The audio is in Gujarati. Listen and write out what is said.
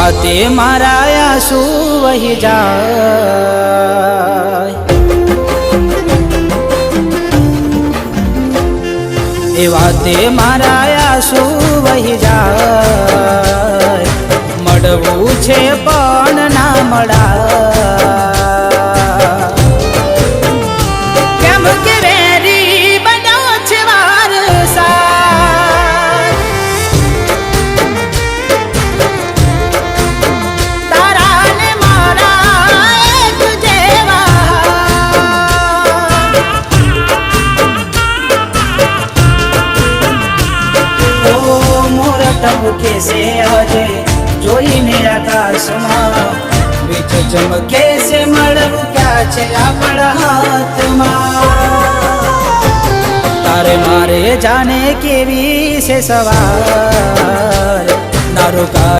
વાતે મારા આંસુ વહી જાય, એ વાતે મારા આંસુ વહી જાય, મળવું છે પણ ના મળાય, કેમ કે વેરી બન્યો છે વારસાર, તારા ને મારા એક જેવા, ઓ મોર ટપકે છે હજે જોઈને આકાશમાં, વીજ ચમકે છે મળવું ક્યાં છે આપણા હાથમાં, તારે મારે જાને કેવી છે સવાર, ના રોકા